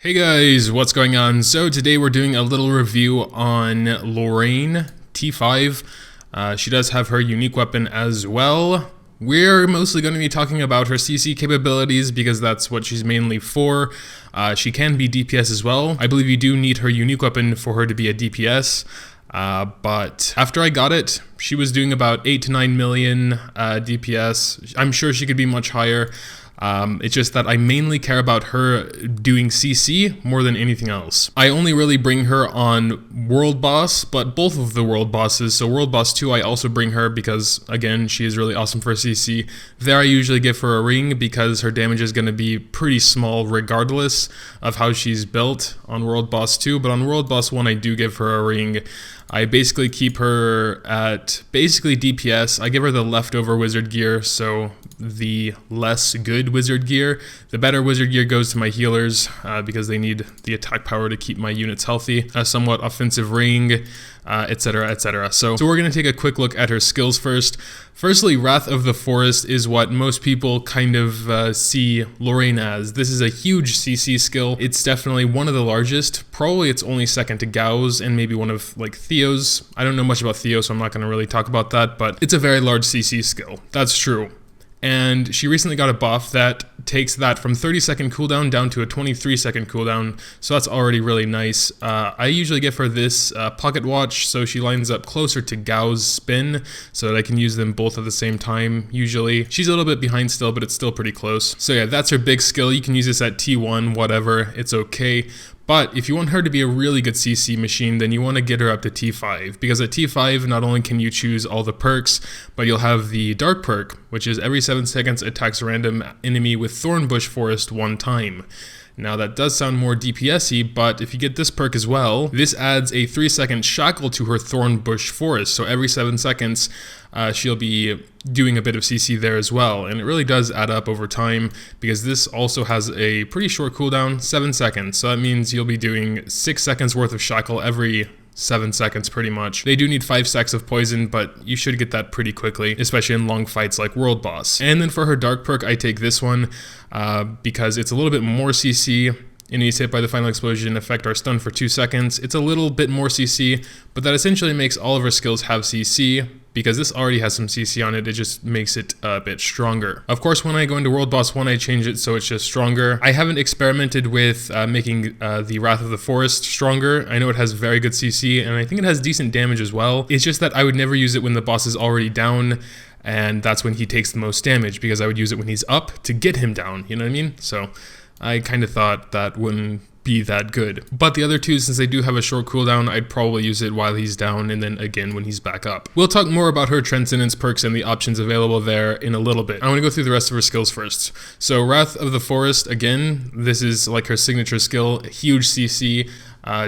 Hey guys, what's going on? So today we're doing a little review on Lorraine T5. She does have her unique weapon as well. We're mostly going to be talking about her CC capabilities because that's what she's mainly for. She can be DPS as well. I believe you do need her unique weapon for her to be a DPS. But after I got it, she was doing about 8 to 9 million DPS. I'm sure she could be much higher. It's just that I mainly care about her doing CC more than anything else. I only really bring her on World Boss, but both of the World Bosses, so World Boss 2 I also bring her because, again, she is really awesome for CC. There I usually give her a ring because her damage is going to be pretty small regardless of how she's built on World Boss 2, but on World Boss 1 I do give her a ring. I basically keep her at basically DPS. I give her the leftover wizard gear, so the less good wizard gear. The better wizard gear goes to my healers because they need the attack power to keep my units healthy. A somewhat offensive ring, etc, etc. So we're going to take a quick look at her skills first. Firstly, Wrath of the Forest is what most people kind of see Lorraine as. This is a huge CC skill. It's definitely one of the largest. Probably it's only second to Gao's and maybe one of like Theo's. I don't know much about Theo, so I'm not going to really talk about that, but it's a very large CC skill. That's true. And she recently got a buff that takes that from 30-second cooldown down to a 23-second cooldown, so that's already really nice. I usually give her this pocket watch, so she lines up closer to Gao's spin, so that I can use them both at the same time, usually. She's a little bit behind still, but it's still pretty close. So yeah, that's her big skill. You can use this at T1, whatever, it's okay. But if you want her to be a really good CC machine, then you want to get her up to T5, because at T5, not only can you choose all the perks, but you'll have the Dark perk, which is every 7 seconds attacks a random enemy with Thornbush Forest 1 time. Now that does sound more DPS-y, but if you get this perk as well, this adds a 3-second shackle to her Thornbush Forest, so every 7 seconds she'll be doing a bit of CC there as well, and it really does add up over time because this also has a pretty short cooldown, 7 seconds, so that means you'll be doing 6 seconds worth of shackle every 7 seconds pretty much. They do need 5 stacks of poison, but you should get that pretty quickly, especially in long fights like World Boss. And then for her Dark perk, I take this one because it's a little bit more CC. Enemies hit by the final explosion effect are stunned for 2 seconds. It's a little bit more CC, but that essentially makes all of her skills have CC. Because this already has some CC on it, it just makes it a bit stronger. Of course, when I go into World Boss 1, I change it so it's just stronger. I haven't experimented with making the Wrath of the Forest stronger. I know it has very good CC, and I think it has decent damage as well. It's just that I would never use it when the boss is already down, and that's when he takes the most damage, because I would use it when he's up to get him down, you know what I mean? So I kind of thought that wouldn't be that good. But the other two, since they do have a short cooldown, I'd probably use it while he's down and then again when he's back up. We'll talk more about her Transcendence perks and the options available there in a little bit. I want to go through the rest of her skills first. So Wrath of the Forest, again, this is like her signature skill, huge CC,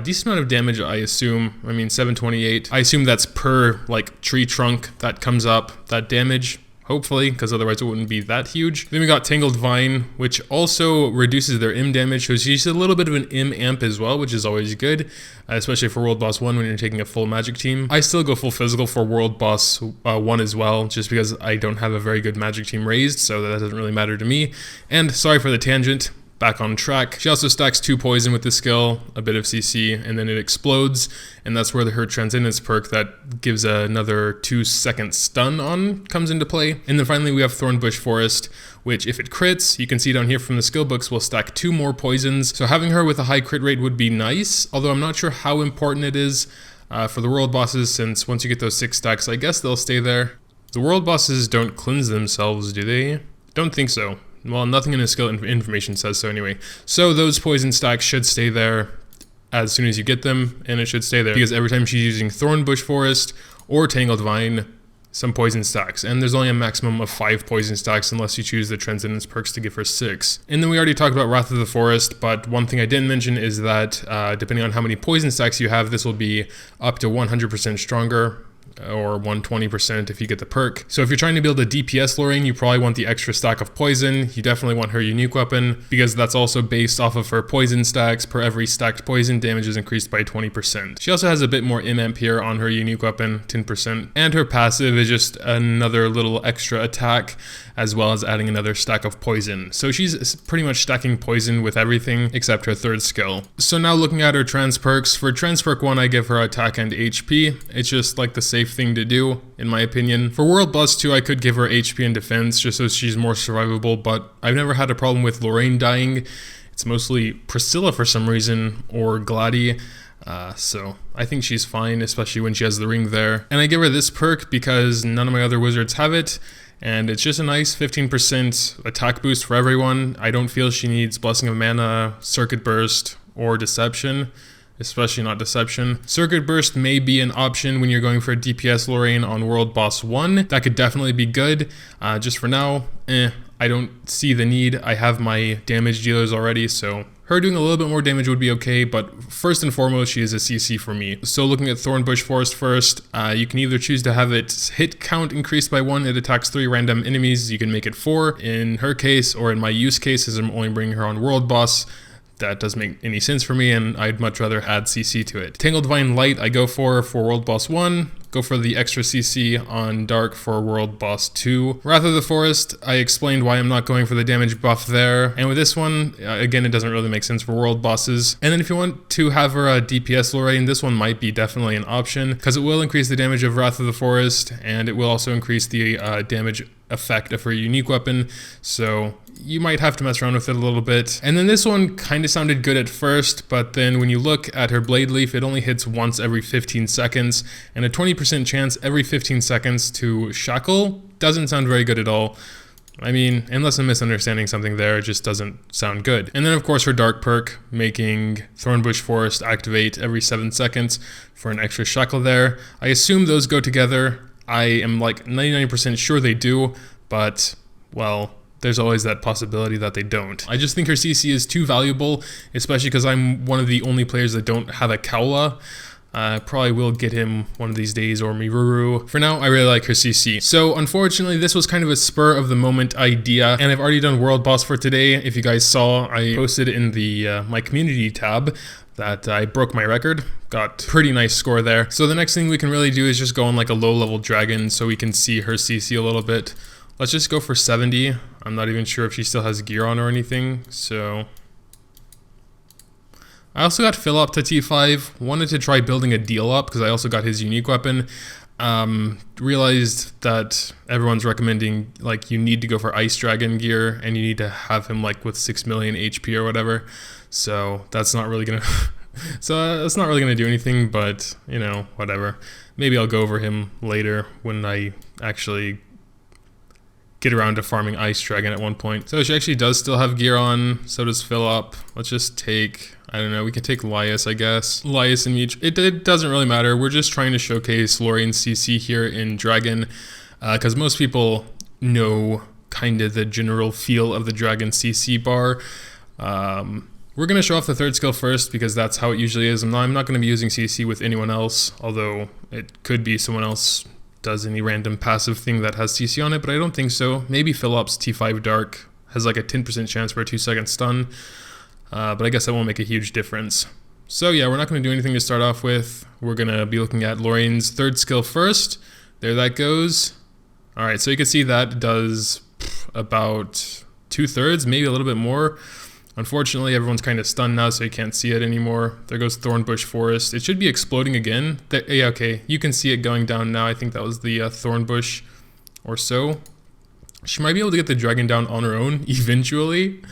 decent amount of damage, I assume. I mean, 728. I assume that's per like tree trunk that comes up, that damage. Hopefully, because otherwise it wouldn't be that huge. Then we got Tangled Vine, which also reduces their Im damage, so she's a little bit of an Im amp as well, which is always good, especially for World Boss 1 when you're taking a full magic team. I still go full physical for World Boss 1 as well, just because I don't have a very good magic team raised, so that doesn't really matter to me. And sorry for the tangent. Back on track. She also stacks 2 poison with this skill, a bit of CC, and then it explodes, and that's where her Transcendence perk that gives another 2-second stun on comes into play. And then finally we have Thornbush Forest, which if it crits, you can see down here from the skill books, will stack 2 more poisons. So having her with a high crit rate would be nice, although I'm not sure how important it is for the world bosses, since once you get those 6 stacks, I guess they'll stay there. The world bosses don't cleanse themselves, do they? Don't think so. Well, nothing in his skill information says so anyway. So those poison stacks should stay there as soon as you get them, and it should stay there because every time she's using Thornbush Forest or Tangled Vine, some poison stacks. And there's only a maximum of 5 poison stacks unless you choose the Transcendence perks to give her 6. And then we already talked about Wrath of the Forest, but one thing I didn't mention is that depending on how many poison stacks you have, this will be up to 100% stronger. or 120% if you get the perk. So if you're trying to build a DPS Lorraine, you probably want the extra stack of poison. You definitely want her unique weapon because that's also based off of her poison stacks. Per every stacked poison, damage is increased by 20%. She also has a bit more imp here on her unique weapon, 10%. And her passive is just another little extra attack as well as adding another stack of poison. So she's pretty much stacking poison with everything except her third skill. So now looking at her trans perks, for trans perk 1 I give her attack and HP. It's just like the safe thing to do in my opinion. For World Boss 2 I could give her HP and defense just so she's more survivable, but I've never had a problem with Lorraine dying. It's mostly Priscilla for some reason or Gladdy. So I think she's fine, especially when she has the ring there. And I give her this perk because none of my other wizards have it. And it's just a nice 15% attack boost for everyone. I don't feel she needs Blessing of Mana, Circuit Burst, or Deception. Especially not Deception. Circuit Burst may be an option when you're going for a DPS Lorraine on World Boss 1. That could definitely be good. Just for now, I don't see the need. I have my damage dealers already, so her doing a little bit more damage would be okay, but first and foremost, she is a CC for me. So looking at Thornbush Forest first, you can either choose to have its hit count increased by 1, it attacks 3 random enemies, you can make it 4 in her case, or in my use case, as I'm only bringing her on World Boss. That doesn't make any sense for me, and I'd much rather add CC to it. Tangle Divine Light I go for World Boss 1, go for the extra CC on Dark for World Boss 2. Wrath of the Forest, I explained why I'm not going for the damage buff there, and with this one, again, it doesn't really make sense for World Bosses. And then if you want to have her a DPS Lorraine, this one might be definitely an option, because it will increase the damage of Wrath of the Forest, and it will also increase the damage effect of her unique weapon, so you might have to mess around with it a little bit. And then this one kind of sounded good at first, but then when you look at her Blade Leaf, it only hits once every 15 seconds, and a 20% chance every 15 seconds to shackle doesn't sound very good at all. I mean, unless I'm misunderstanding something there, it just doesn't sound good. And then of course her Dark perk, making Thornbush Forest activate every 7 seconds for an extra shackle there. I assume those go together. I am like 99% sure they do, but, well, there's always that possibility that they don't. I just think her CC is too valuable, especially because I'm one of the only players that don't have a Kaula. Probably will get him one of these days, or Miruru. For now, I really like her CC. So unfortunately, this was kind of a spur of the moment idea, and I've already done World Boss for today. If you guys saw, I posted in the my community tab that I broke my record. Got pretty nice score there. So the next thing we can really do is just go on like a low level dragon so we can see her CC a little bit. Let's just go for 70. I'm not even sure if she still has gear on or anything, so I also got Phil up to T5, wanted to try building a deal up because I also got his unique weapon. Realized that everyone's recommending like you need to go for Ice Dragon gear and you need to have him like with 6 million HP or whatever. So that's not really gonna that's not really gonna do anything, but you know, whatever. Maybe I'll go over him later when I actually get around to farming Ice Dragon at one point. So she actually does still have gear on, so does Philip. Let's just take, I don't know, we can take Lias, I guess. Lias and Meech, it doesn't really matter. We're just trying to showcase Lorraine's CC here in Dragon, because most people know kind of the general feel of the Dragon CC bar. We're going to show off the third skill first because that's how it usually is. I'm not going to be using CC with anyone else, although it could be someone else does any random passive thing that has CC on it, but I don't think so. Maybe Philip's T5 Dark has like a 10% chance for a 2-second stun, but I guess that won't make a huge difference. So yeah, we're not going to do anything to start off with. We're going to be looking at Lorraine's third skill first. There that goes. Alright, so you can see that does about 2/3, maybe a little bit more. Unfortunately, everyone's kind of stunned now, so you can't see it anymore. There goes Thornbush Forest. It should be exploding again. Yeah, okay, you can see it going down now. I think that was the Thornbush or so. She might be able to get the dragon down on her own eventually.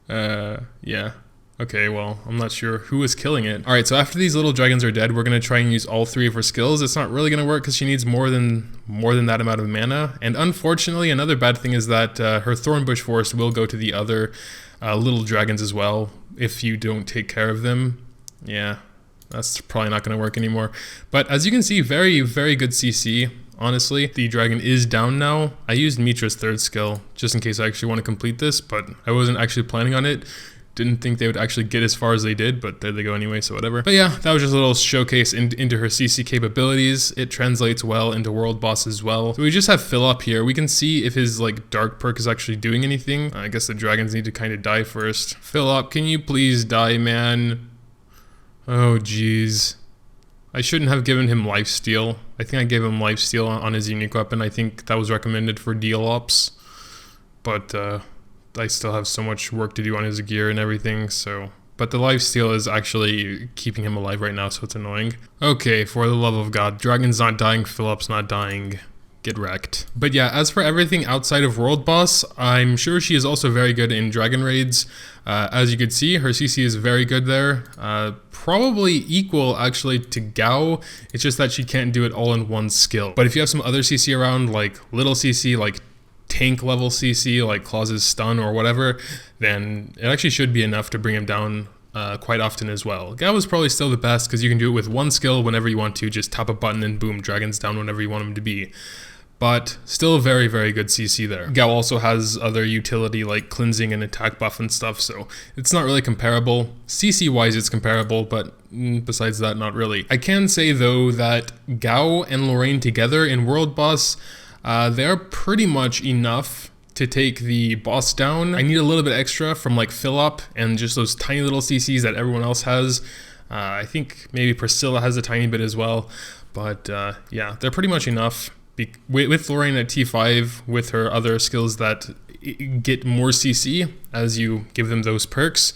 Yeah. Okay, well, I'm not sure who is killing it. Alright, so after these little dragons are dead, we're going to try and use all 3 of her skills. It's not really going to work because she needs more than that amount of mana. And unfortunately, another bad thing is that her Thornbush Forest will go to the other little dragons as well if you don't take care of them. Yeah, that's probably not going to work anymore. But as you can see, very, very good CC. Honestly, the dragon is down now. I used Mitra's third skill just in case I actually want to complete this, but I wasn't actually planning on it. didn't think they would actually get as far as they did, but there they go anyway, so whatever. But yeah, that was just a little showcase into her CC capabilities. It translates well into World Boss as well. So we just have Phil up here. We can see if his like dark perk is actually doing anything. I guess the dragons need to kind of die first. Phil up, can you please die, man? Oh jeez. I shouldn't have given him lifesteal. I think I gave him lifesteal on his unique weapon. I think that was recommended for deal ops. But I still have so much work to do on his gear and everything, so... But the lifesteal is actually keeping him alive right now, so it's annoying. Okay, for the love of God. Dragon's not dying, Philip's not dying. Get wrecked. But yeah, as for everything outside of World Boss, I'm sure she is also very good in Dragon Raids. As you can see, her CC is very good there. Probably equal, actually, to Gao. It's just that she can't do it all in one skill. But if you have some other CC around, like little CC, like tank level CC like Claus's stun or whatever, then it actually should be enough to bring him down quite often as well. Gao is probably still the best because you can do it with one skill whenever you want to, just tap a button and boom, dragon's down whenever you want him to be. But still very, very good CC there. Gao also has other utility like cleansing and attack buff and stuff, so it's not really comparable. CC wise it's comparable, but besides that, not really. I can say though that Gao and Lorraine together in World Boss, they're pretty much enough to take the boss down. I need a little bit extra from like Philip and just those tiny little CCs that everyone else has. I think maybe Priscilla has a tiny bit as well, but yeah, they're pretty much enough. With Lorraine at T5, with her other skills that get more CC as you give them those perks,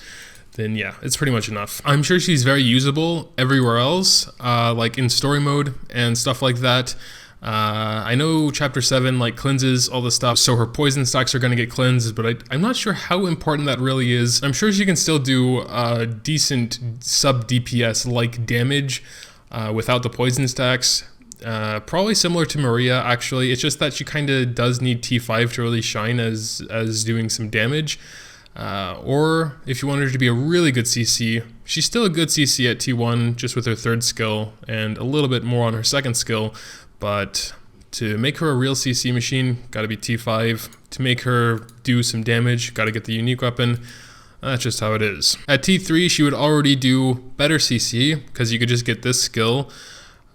then yeah, it's pretty much enough. I'm sure she's very usable everywhere else, like in story mode and stuff like that. I know chapter 7 like cleanses all the stuff, so her poison stacks are going to get cleansed, but I'm not sure how important that really is. I'm sure she can still do decent sub DPS like damage without the poison stacks. Probably similar to Maria actually. It's just that she kind of does need T5 to really shine as doing some damage. Or if you want her to be a really good CC, she's still a good CC at T1 just with her third skill and a little bit more on her second skill. But to make her a real CC machine, gotta be T5. To make her do some damage, gotta get the unique weapon. That's just how it is. At T3, she would already do better CC, because you could just get this skill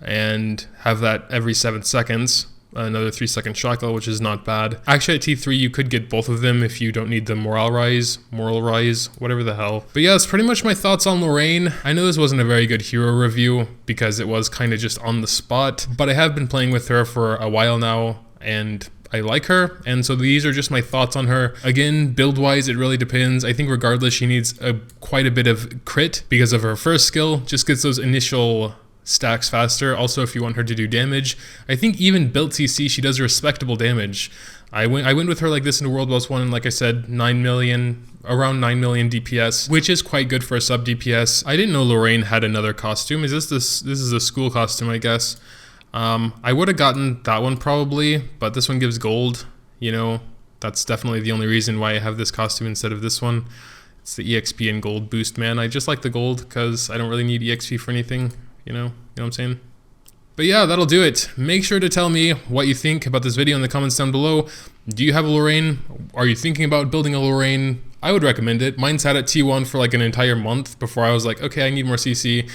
and have that every 7 seconds. Another 3-second shotgun, which is not bad. Actually, at T3, you could get both of them if you don't need the moral rise, whatever the hell. But yeah, that's pretty much my thoughts on Lorraine. I know this wasn't a very good hero review because it was kind of just on the spot, but I have been playing with her for a while now, and I like her, and so these are just my thoughts on her. Again, build-wise, it really depends. I think regardless, she needs quite a bit of crit because of her first skill. Just gets those initial stacks faster. Also, if you want her to do damage, I think even built CC, she does respectable damage. I went with her like this in World Boss 1, and like I said, around 9 million DPS, which is quite good for a sub DPS. I didn't know Lorraine had another costume. This is a school costume, I guess. I would have gotten that one probably, but this one gives gold. You know, that's definitely the only reason why I have this costume instead of this one. It's the EXP and gold boost, man. I just like the gold because I don't really need EXP for anything. You know what I'm saying? But yeah, that'll do it. Make sure to tell me what you think about this video in the comments down below. Do you have a Lorraine? Are you thinking about building a Lorraine? I would recommend it. Mine sat at T1 for like an entire month before I was like, okay, I need more CC.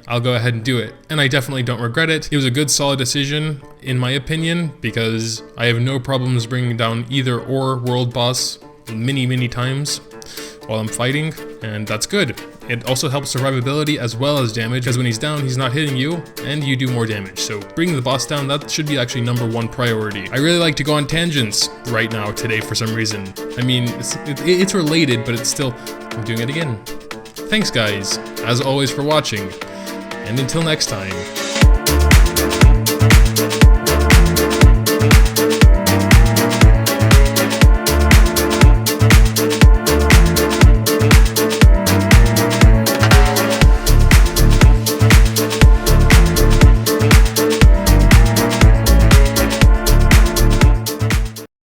I'll go ahead and do it. And I definitely don't regret it. It was a good, solid decision, in my opinion, because I have no problems bringing down either or World Boss many times while I'm fighting, and that's good. It also helps survivability as well as damage, because when he's down, he's not hitting you, and you do more damage. So bringing the boss down, that should be actually #1 priority. I really like to go on tangents right now, today, for some reason. I mean, it's related, but it's still, I'm doing it again. Thanks guys, as always, for watching, and until next time.